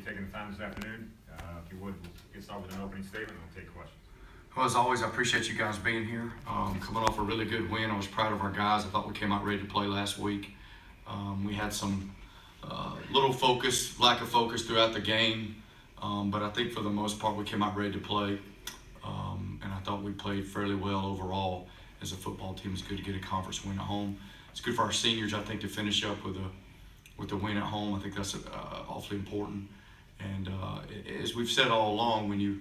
taking the time this afternoon. If you would, we'll get started with an opening statement and we'll take questions. Well, as always, I appreciate you guys being here. Coming off a really good win, I was proud of our guys. I thought we came out ready to play last week. We had some little focus, lack of focus throughout the game, but I think for the most part we came out ready to play, and I thought we played fairly well overall as a football team. It's good to get a conference win at home. It's good for our seniors, I think, to finish up with a win at home. I think that's awfully important. And as we've said all along,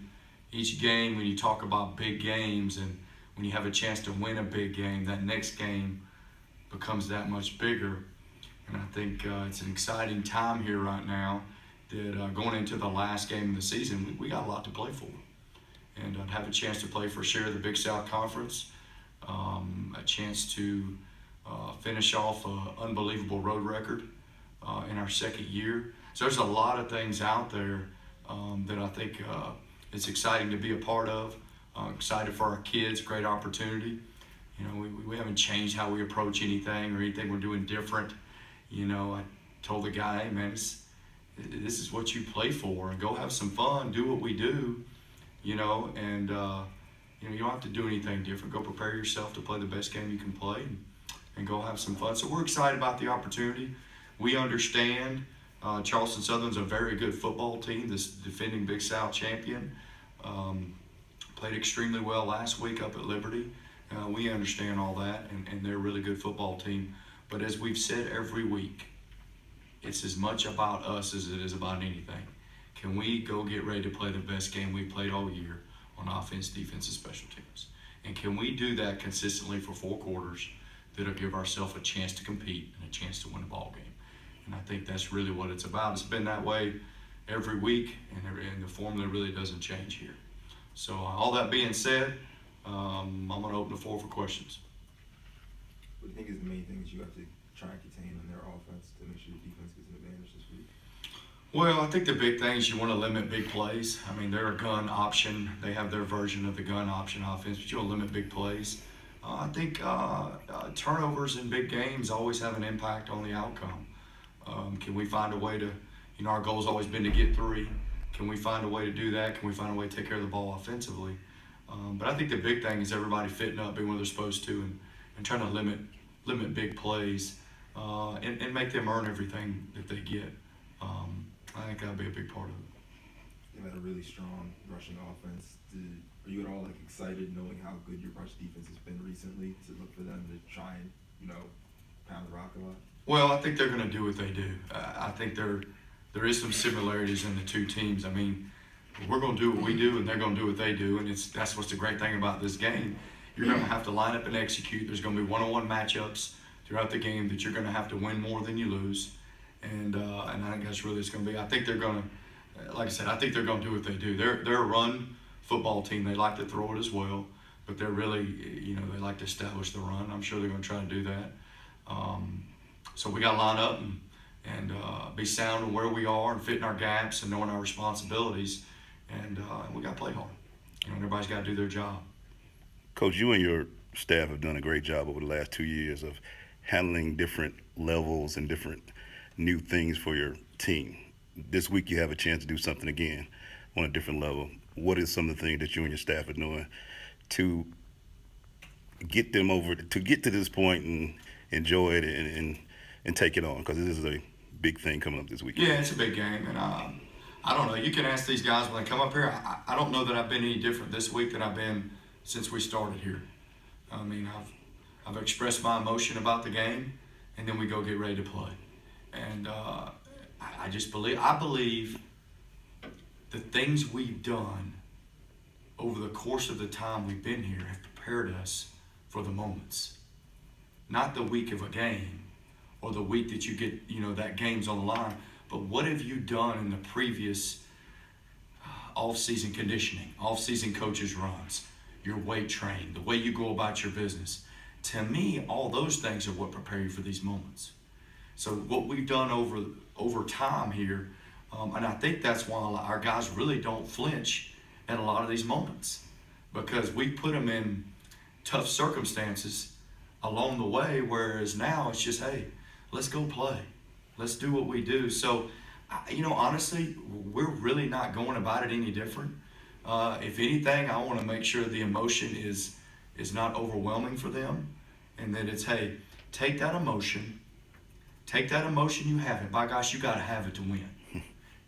each game, when you talk about big games and when you have a chance to win a big game, that next game becomes that much bigger. And I think it's an exciting time here right now that going into the last game of the season, we got a lot to play for. And I'd have a chance to play for share of the Big South Conference, a chance to finish off an unbelievable road record in our second year. So there's a lot of things out there that I think it's exciting to be a part of. Excited for our kids, great opportunity. You know, we haven't changed how we approach anything or anything we're doing different. You know, I told the guy, hey man, this is what you play for, and go have some fun, do what we do, you know, and you know, you don't have to do anything different. Go prepare yourself to play the best game you can play and go have some fun. So we're excited about the opportunity. We understand Charleston Southern's a very good football team, this defending Big South champion. Played extremely well last week up at Liberty. We understand all that, and they're a really good football team. But as we've said every week, it's as much about us as it is about anything. Can we go get ready to play the best game we played all year on offense, defense, and special teams? And can we do that consistently for 4 quarters that'll give ourselves a chance to compete and a chance to win a ball game? And I think that's really what it's about. It's been that way every week, and the formula really doesn't change here. So all that being said, I'm going to open the floor for questions. What do you think is the main things you have to try and contain on their offense to make sure the defense gets an advantage this week? Well, I think the big thing is you want to limit big plays. I mean, they're a gun option. They have their version of the gun option offense, but you want to limit big plays. I think turnovers in big games always have an impact on the outcome. Can we find a way to, you know, our goal's always been to get 3. Can we find a way to do that? Can we find a way to take care of the ball offensively? But I think the big thing is everybody fitting up, being where they're supposed to, and trying to limit big plays and make them earn everything that they get. I think that'll be a big part of it. They've had a really strong rushing offense. Are you at all excited knowing how good your rush defense has been recently to look for them to try and, you know, pound the rock a lot? Well, I think they're going to do what they do. I think there is some similarities in the two teams. I mean, we're going to do what we do, and they're going to do what they do, and that's what's the great thing about this game. You're going to have to line up and execute. There's going to be one-on-one matchups throughout the game that you're going to have to win more than you lose, and I think that's really it's going to be. I think they're going to, like I said, I think they're going to do what they do. They're a run football team. They like to throw it as well, but they're really, you know, they like to establish the run. I'm sure they're going to try to do that. So we got to line up and be sound in where we are and fitting our gaps and knowing our responsibilities, and we got to play hard. You know, everybody's got to do their job. Coach, you and your staff have done a great job over the last 2 years of handling different levels and different new things for your team. This week you have a chance to do something again on a different level. What is some of the things that you and your staff are doing to get them over, to get to this point and enjoy it and take it on? Because this is a big thing coming up this weekend. Yeah, it's a big game, and I don't know. You can ask these guys when they come up here. I don't know that I've been any different this week than I've been since we started here. I mean, I've expressed my emotion about the game, and then we go get ready to play. And I just believe the things we've done over the course of the time we've been here have prepared us for the moments. Not the week of a game or the week that you get, you know, that game's on the line, but what have you done in the previous off-season conditioning, off-season coaches runs, your weight training, the way you go about your business? To me, all those things are what prepare you for these moments. So what we've done over time here, and I think that's why our guys really don't flinch at a lot of these moments, because we put them in tough circumstances along the way, whereas now it's just, hey, let's go play. Let's do what we do. So Honestly, we're really not going about it any different. If anything, I want to make sure the emotion is not overwhelming for them, and that it's, hey, take that emotion you have, and by gosh, you got to have it to win.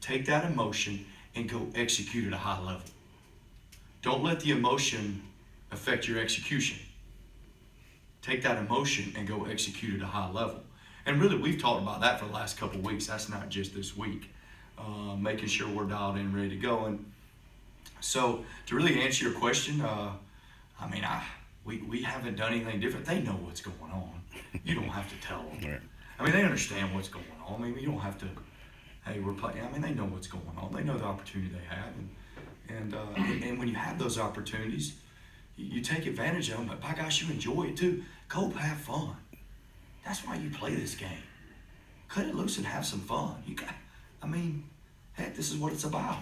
Take that emotion and go execute at a high level. Don't let the emotion affect your execution. Take that emotion and go execute at a high level. And really, we've talked about that for the last couple of weeks. That's not just this week. Making sure we're dialed in, ready to go. And so, to really answer your question, we haven't done anything different. They know what's going on. You don't have to tell them. Right. I mean, they understand what's going on. I mean, you don't have to, hey, we're playing. I mean, they know what's going on. They know the opportunity they have. And when you have those opportunities, you take advantage of them. But by gosh, you enjoy it too. Go have fun. That's why you play this game. Cut it loose and have some fun. Heck, this is what it's about.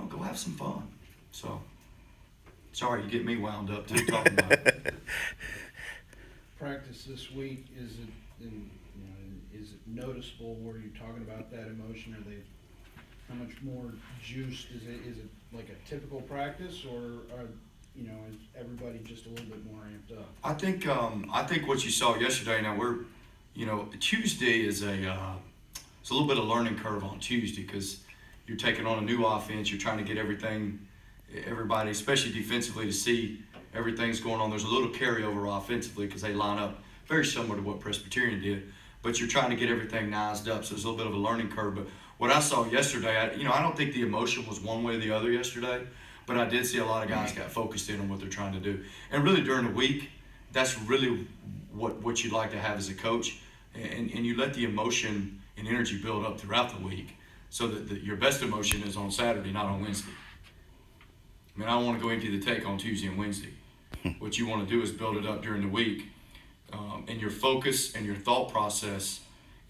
Go have some fun. So, sorry, you get me wound up too talking about it. Practice this week, is it noticeable where you're talking about that emotion? How much more juiced is it like a typical practice, or is everybody just a little bit more amped up? I think what you saw yesterday. Now Tuesday is it's a little bit of learning curve on Tuesday, because you're taking on a new offense. You're trying to get everybody, especially defensively, to see everything's going on. There's a little carryover offensively because they line up very similar to what Presbyterian did, but you're trying to get everything niced up. So there's a little bit of a learning curve. But what I saw yesterday, I don't think the emotion was one way or the other yesterday, but I did see a lot of guys got focused in on what they're trying to do. And really during the week, that's really what you'd like to have as a coach. And you let the emotion and energy build up throughout the week, so that your best emotion is on Saturday, not on Wednesday. I don't want to go into the take on Tuesday and Wednesday. What you want to do is build it up during the week. And your focus and your thought process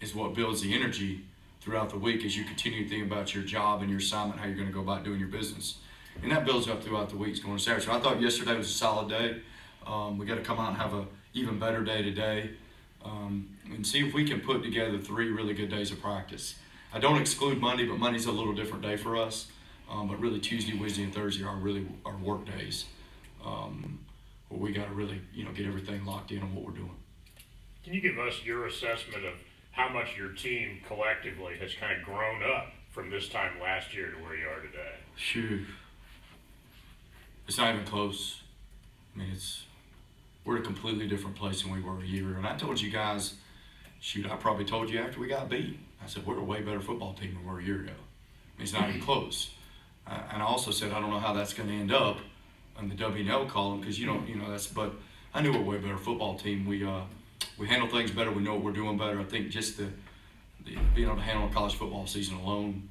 is what builds the energy throughout the week as you continue to think about your job and your assignment, how you're going to go about doing your business. And that builds up throughout the weeks going to Saturday. So I thought yesterday was a solid day. We got to come out and have an even better day today, and see if we can put together 3 really good days of practice. I don't exclude Monday, but Monday's a little different day for us. But really Tuesday, Wednesday, and Thursday are our work days, where we got to really get everything locked in on what we're doing. Can you give us your assessment of how much your team collectively has kind of grown up from this time last year to where you are today? Shoot, it's not even close. We're at a completely different place than we were a year. And I told you guys, I probably told you after we got beat. I said, we're a way better football team than we were a year ago. It's not even close. And I also said, I don't know how that's going to end up in the W&L column, because but I knew we're a way better football team. We handle things better. We know what we're doing better. I think just the being able to handle a college football season alone,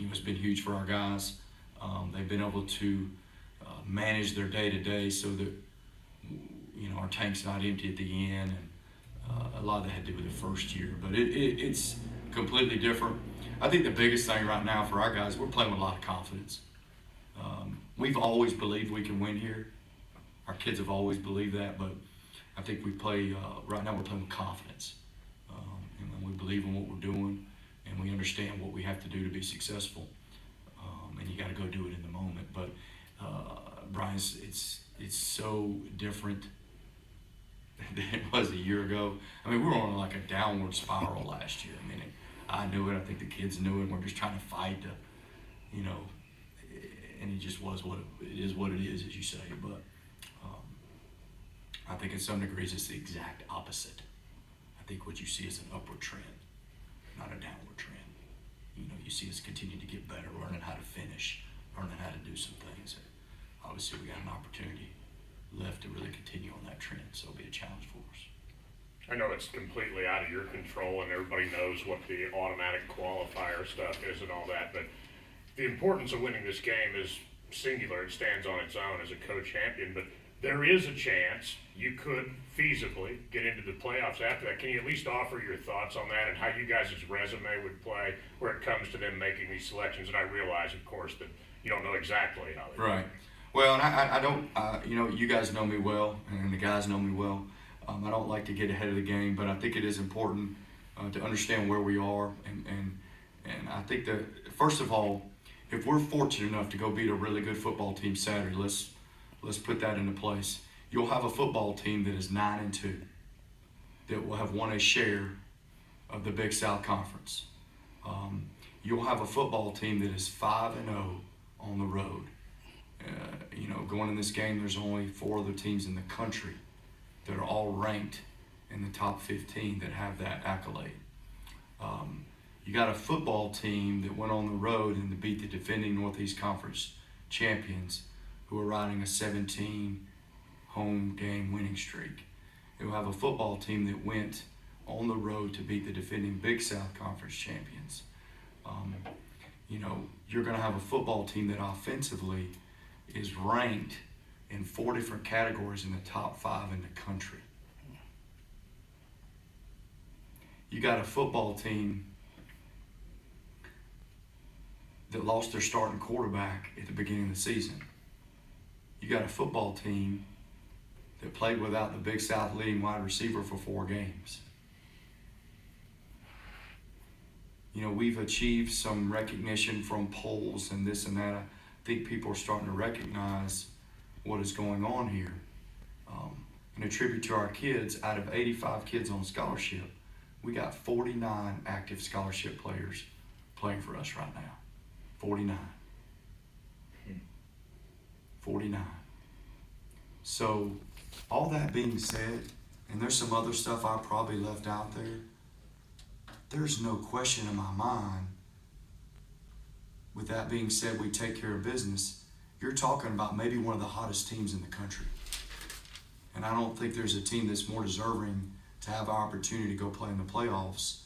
has been huge for our guys. They've been able to manage their day-to-day so that, our tank's not empty at the end. And a lot of that had to do with the first year. But it's completely different. I think the biggest thing right now for our guys, we're playing with a lot of confidence. We've always believed we can win here. Our kids have always believed that, but I think we play, right now we're playing with confidence. And we believe in what we're doing, and we understand what we have to do to be successful. And you got to go do it in the moment. But Brian, it's so different than it was a year ago. We were on like a downward spiral last year. I knew it. I think the kids knew it. We're just trying to fight to, and it just was what it is, as you say. But I think in some degrees it's the exact opposite. I think what you see is an upward trend, not a downward trend. You see us continue to get better, learning how to finish, learning how to do some things. Obviously, we got an opportunity left to really continue on that trend, so it'll be a challenge for us. I know it's completely out of your control, and everybody knows what the automatic qualifier stuff is and all that, but the importance of winning this game is singular. It stands on its own as a co-champion, but there is a chance you could feasibly get into the playoffs after that. Can you at least offer your thoughts on that and how you guys' resume would play where it comes to them making these selections? And I realize, of course, that you don't know exactly how they Right. Well, and I don't, you guys know me well, and the guys know me well. I don't like to get ahead of the game, but I think it is important to understand where we are And I think that, first of all, if we're fortunate enough to go beat a really good football team Saturday, let's put that into place. You'll have a football team that is 9-2, that will have won a share of the Big South Conference. You'll have a football team that is 5-0 on the road. Going in this game, there's only 4 other teams in the country that are all ranked in the top 15 that have that accolade. You got a football team that went on the road and beat the defending Northeast Conference champions, who are riding a 17 home game winning streak. You'll have a football team that went on the road to beat the defending Big South Conference champions. You're going to have a football team that offensively is ranked in 4 different categories in the top 5 in the country. You got a football team that lost their starting quarterback at the beginning of the season. You got a football team that played without the Big South leading wide receiver for 4 games. We've achieved some recognition from polls and this and that. I think people are starting to recognize what is going on here. And a tribute to our kids, out of 85 kids on scholarship, we got 49 active scholarship players playing for us right now. 49. 49. So, all that being said, and there's some other stuff I probably left out there, there's no question in my mind, with that being said, we take care of business. You're talking about maybe one of the hottest teams in the country. And I don't think there's a team that's more deserving to have our opportunity to go play in the playoffs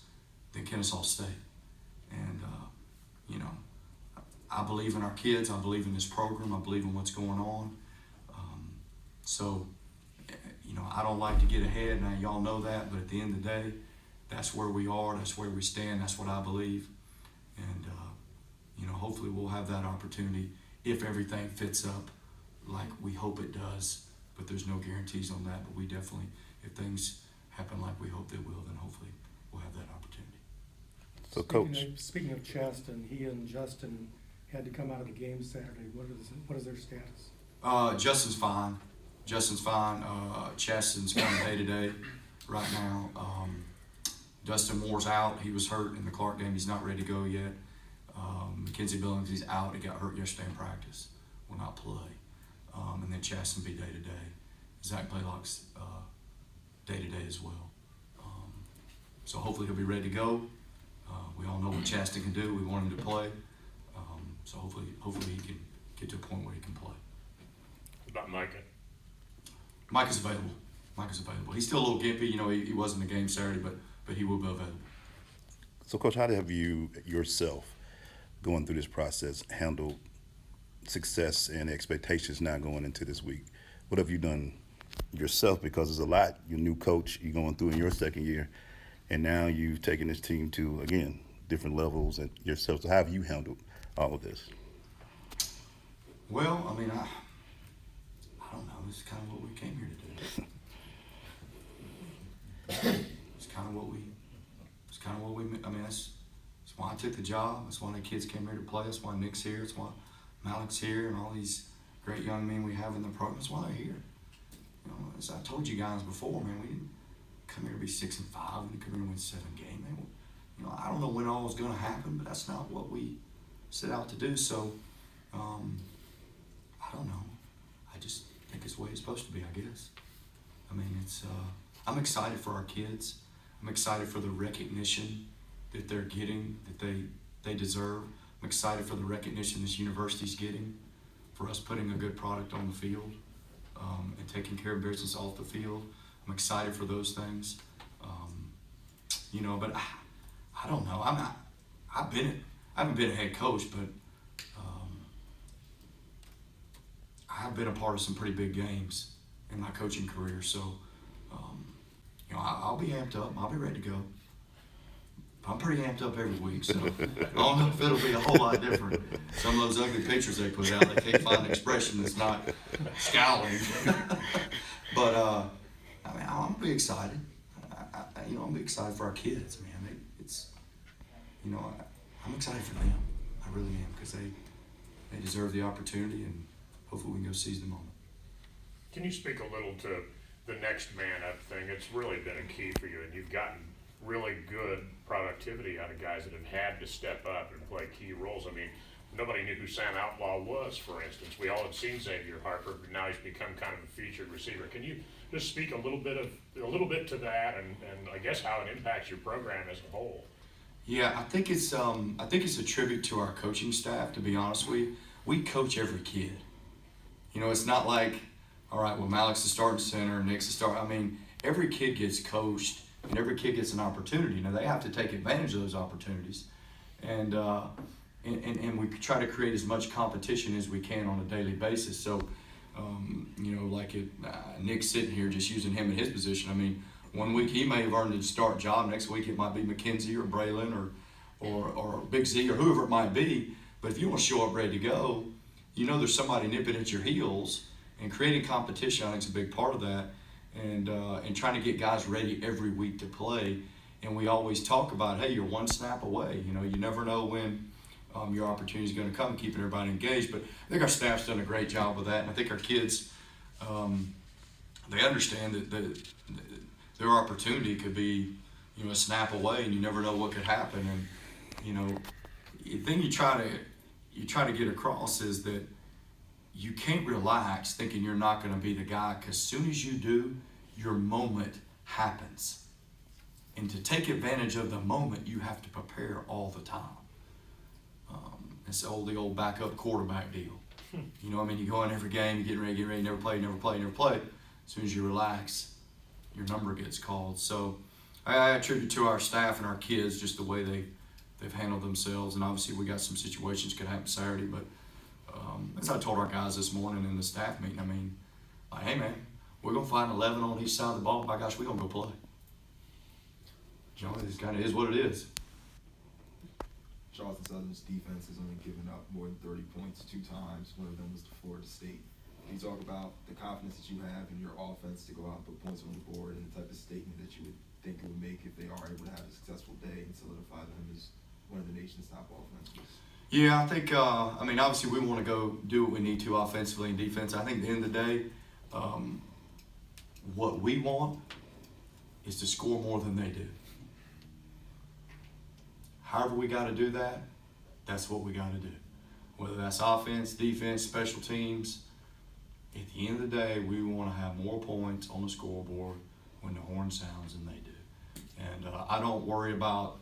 than Kennesaw State. And, I believe in our kids. I believe in this program. I believe in what's going on. I don't like to get ahead. Now, y'all know that. But at the end of the day, that's where we are. That's where we stand. That's what I believe. And, hopefully we'll have that opportunity if everything fits up like we hope it does. But there's no guarantees on that. But we definitely, if things happen like we hope they will, then hopefully we'll have that opportunity. So, Coach. Speaking of Chaston, he and Justin had to come out of the game Saturday. What is their status? Justin's fine. Chaston's kind of day-to-day right now. Dustin Moore's out. He was hurt in the Clark game. He's not ready to go yet. Mackenzie Billings, he's out. He got hurt yesterday in practice. Will not play. And then Chaston be day-to-day. Zach Blaylock's day-to-day as well. So hopefully he'll be ready to go. We all know what Chaston can do. We want him to play. So hopefully he can get to a point where he can play. What about Micah? Micah's available. He's still a little gimpy. He wasn't in the game Saturday, but he will be available. So, Coach, how have you yourself, going through this process, handled success and expectations now going into this week? What have you done yourself? Because there's a lot. You're a new coach. You're going through in your second year. And now you've taken this team to, again, different levels and yourself. So how have you handled all of this? Well, I don't know. This is kind of what we came here to do. It's kind of what we, that's why I took the job. That's why the kids came here to play. That's why Nick's here. That's why Malik's here and all these great young men we have in the program. That's why they're here. As I told you guys before, man, we didn't come here to be 6-5. We didn't come here to win 7 games. I don't know when all is going to happen, but that's not what we set out to do. So, I don't know. I just think it's the way it's supposed to be, I guess. I'm excited for our kids. I'm excited for the recognition that they're getting, that they deserve. I'm excited for the recognition this university's getting for us putting a good product on the field and taking care of business off the field. I'm excited for those things. But I don't know. I haven't been a head coach, but I have been a part of some pretty big games in my coaching career. So, I'll be amped up. I'll be ready to go. I'm pretty amped up every week, so I don't know if it'll be a whole lot different. Some of those ugly pictures they put out, they can't find an expression that's not scowling. But, I'm gonna be excited. I'm gonna be excited for our kids, man. I'm excited for them. I really am, because they deserve the opportunity, and hopefully we can go seize the moment. Can you speak a little to the next man up thing? It's really been a key for you, and you've gotten really good productivity out of guys that have had to step up and play key roles. I mean, nobody knew who Sam Outlaw was, for instance. We all had seen Xavier Harper, but now he's become kind of a featured receiver. Can you just speak a little bit to that, and I guess how it impacts your program as a whole? Yeah, I think it's a tribute to our coaching staff, to be honest with you. We coach every kid. You know, it's not like, all right, well, Malik's the starting center, Nick's the starter. I mean, every kid gets coached, and every kid gets an opportunity. Now, they have to take advantage of those opportunities. And we try to create as much competition as we can on a daily basis. So, you know, like Nick's sitting here, just using him in his position. I mean, one week he may have earned a start job. Next week it might be McKenzie or Braylon or Big Z or whoever it might be. But if you want to show up ready to go, you know there's somebody nipping at your heels. And creating competition, I think, is a big part of that. And trying to get guys ready every week to play. And we always talk about, hey, you're one snap away. You know, you never know when your opportunity is going to come, keeping everybody engaged. But I think our staff's done a great job with that. And I think our kids, they understand that their opportunity could be, you know, a snap away, and you never know what could happen. And, you know, the thing you try to get across is that you can't relax thinking you're not going to be the guy, because as soon as you do, your moment happens. And to take advantage of the moment, you have to prepare all the time. It's the old backup quarterback deal. You know, I mean, you go in every game, you get ready, never play. As soon as you relax, your number gets called. So I attribute to our staff and our kids just the way they've handled themselves. And obviously we got some situations could happen Saturday, but as I told our guys this morning in the staff meeting, I mean, like, hey man, we're gonna find 11 on each side of the ball. By gosh, we're gonna go play. You know, it kind of is what it is. Charleston Southern's defense has only given up more than 30 points 2 times. One of them was to Florida State. Can you talk about the confidence that you have in your offense to go out and put points on the board, and the type of statement that you would think it would make if they are able to have a successful day and solidify them as one of the nation's top offenses? Yeah, I think, I mean, obviously we want to go do what we need to offensively and defense. I think at the end of the day, what we want is to score more than they do. However we got to do that, that's what we got to do. Whether that's offense, defense, special teams, at the end of the day, we want to have more points on the scoreboard when the horn sounds than they do. And I don't worry about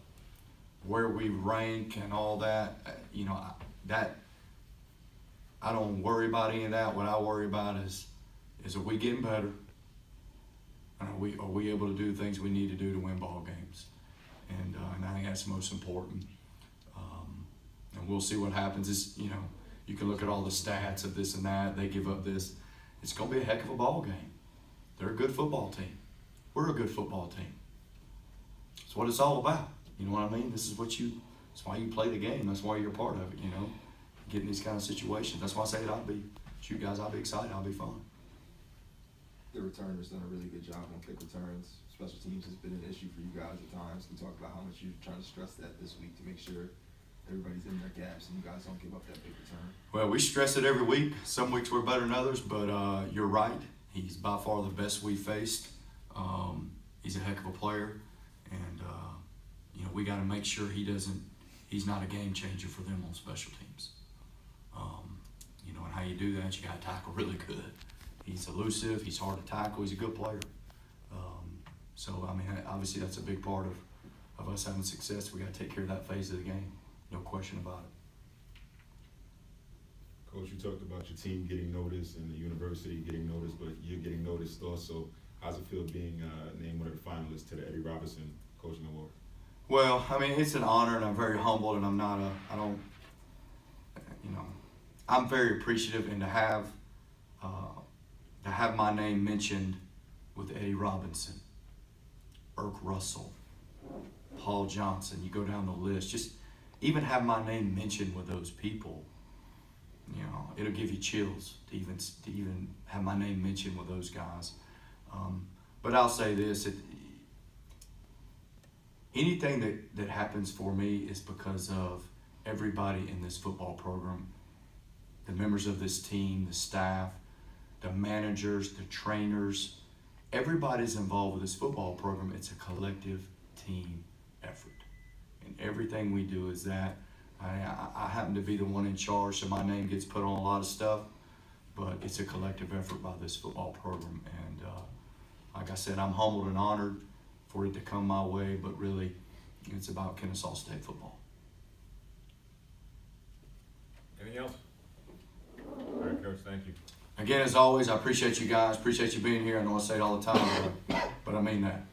where we rank and all that. You know, I don't worry about any of that. What I worry about is are we getting better? And are we able to do the things we need to do to win ball games? And I think that's most important. And we'll see what happens. It's, you know, you can look at all the stats of this and that. They give up this. It's going to be a heck of a ball game. They're a good football team. We're a good football team. That's what it's all about. You know what I mean? That's why you play the game. That's why you're a part of it, you know, getting these kind of situations. That's why I say I'll be excited. I'll be fun. The returners done a really good job on kick returns. Special teams has been an issue for you guys at times. Can you talk about how much you're trying to stress that this week to make sure everybody's in their gaps and you guys don't give up that big return? Well, we stress it every week. Some weeks we're better than others, but you're right. He's by far the best we faced. He's a heck of a player, and you know, we got to make sure he's not a game changer for them on special teams. You know, and how you do that, you got to tackle really good. He's elusive. He's hard to tackle. He's a good player. So, I mean, obviously that's a big part of us having success. We got to take care of that phase of the game. No question about it. Coach, you talked about your team getting noticed and the university getting noticed, but you're getting noticed also. How's it feel being named one of the finalists to the Eddie Robinson Coaching Award? Well, I mean, it's an honor, and I'm very humbled, and I'm very appreciative, and to have my name mentioned with Eddie Robinson, Irk Russell, Paul Johnson, you go down the list, just even have my name mentioned with those people, you know, it'll give you chills to even have my name mentioned with those guys. But I'll say this, anything that happens for me is because of everybody in this football program, the members of this team, the staff, the managers, the trainers, everybody's involved with this football program. It's a collective team effort. And everything we do is that. I happen to be the one in charge, so my name gets put on a lot of stuff, but it's a collective effort by this football program. And like I said, I'm humbled and honored for it to come my way, but really it's about Kennesaw State football. Anything else? All right, Coach, thank you. Again, as always, I appreciate you guys, appreciate you being here. I know I say it all the time, but I mean that.